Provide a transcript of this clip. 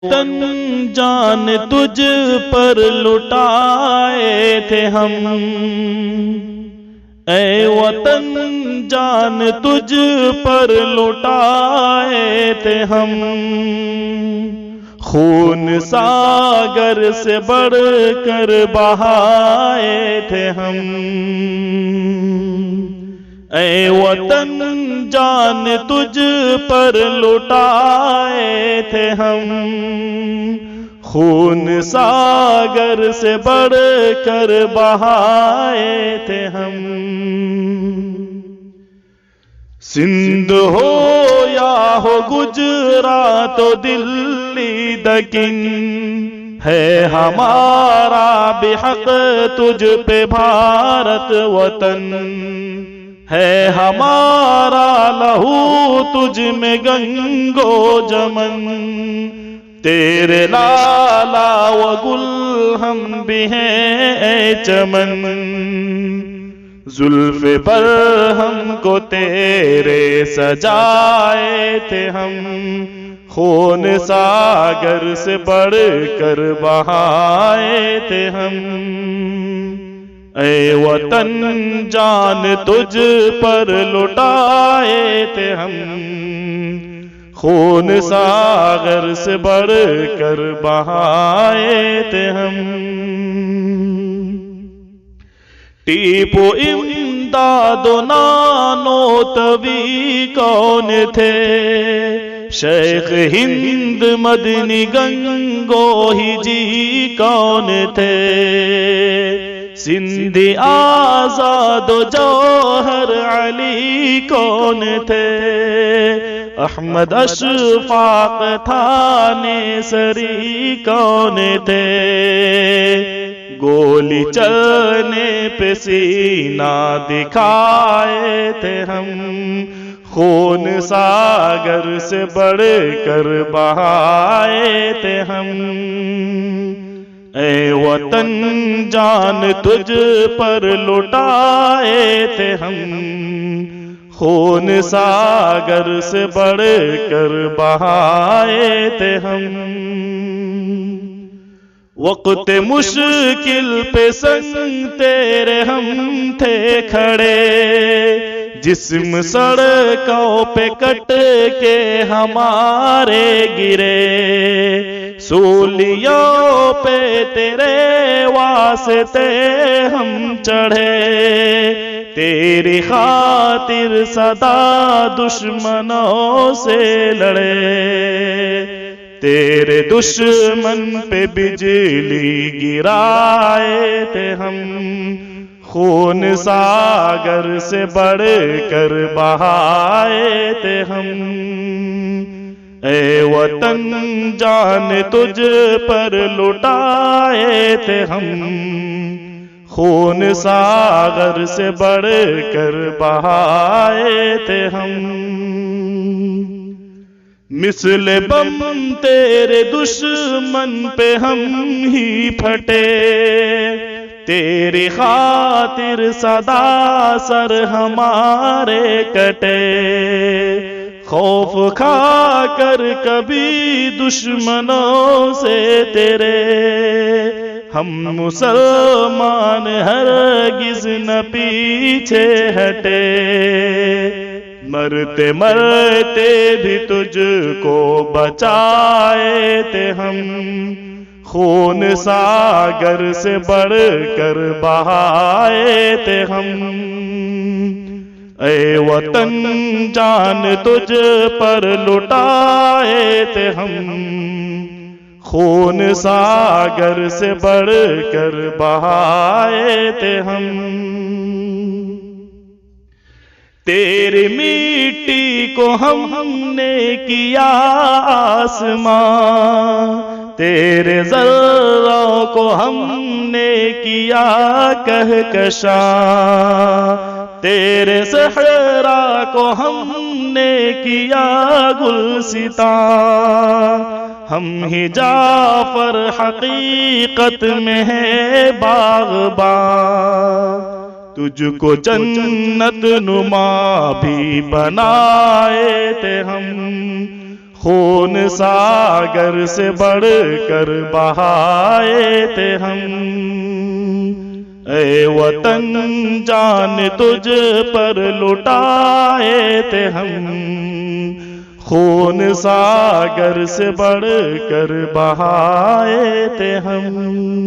تن جان تجھ پر لٹائے تھے ہم، اے وطن جان تجھ پر لٹائے تھے ہم، خون ساگر سے بڑھ کر بہائے تھے ہم، اے وطن جان تجھ پر لٹائے تھے ہم، خون ساگر سے بڑھ کر بہائے تھے ہم۔ سندھ ہو یا ہو گجرات و دلی دکن، ہے ہمارا بحق تجھ پہ بھارت وطن، ہے ہمارا لہو تجھ میں گنگو جمن، تیرے لالا و گل ہم بھی ہیں اے چمن، زلف پر ہم کو تیرے سجائے تھے ہم، خون ساگر سے بڑھ کر بہائے تھے ہم، اے وطن جان تجھ پر لٹائے تھے ہم، خون ساغر سے بڑھ کر بہائے تھے ہم۔ ٹیپو امداد و نانوتوی کون تھے، شیخ ہند مدنی گنگو ہی جی کون تھے، سندھی آزاد و جوہر علی کون تھے، احمد اشفاق تھانے سری کون تھے، گولی چلنے پہ سینہ دکھائے تھے ہم، خون ساگر سے بڑھ کر بہائے تھے ہم، اے وطن جان تجھ پر لٹائے تھے ہم، خون ساگر سے بڑھ کر بہائے تھے ہم۔ وقت مشکل پہ سنگ تیرے ہم تھے کھڑے، جسم سڑکوں پہ کٹ کے ہمارے گرے، سولیوں پہ تیرے واسطے ہم چڑھے، تیری خاطر سدا دشمنوں سے لڑے، تیرے دشمن پہ بجلی گرائے تھے ہم، خون ساگر سے بڑھ کر بہائے تھے ہم، اے وطن جان تجھ پر لٹائے تھے ہم، خون ساغر سے بڑھ کر بہائے تھے ہم۔ مثل بم تیرے دشمن پہ ہم ہی پھٹے، تیری خاطر سدا سر ہمارے کٹے، خوف کھا کر کبھی دشمنوں سے تیرے، ہم مسلمان ہرگز نہ پیچھے ہٹے، مرتے مرتے بھی تجھ کو بچائے تھے ہم، خون ساگر سے بڑھ کر بہائے تھے ہم، اے وطن جان تجھ پر لٹائے تھے ہم، خون ساگر سے بڑھ کر بہائے تھے ہم۔ تیری مٹی کو ہم نے کیا آسمان، تیرے ذروں کو ہم نے کیا کہکشاں، تیرے صحرا کو ہم نے کیا گلستاں، ہم ہی جعفر حقیقت میں ہے باغباں، تجھ کو جنت نما بھی بنائے تھے ہم، خون ساگر سے بڑھ کر بہائے تھے ہم، اے وطن جان تجھ پر لٹائے تھے ہم، خون ساگر سے بڑھ کر بہائے تھے ہم۔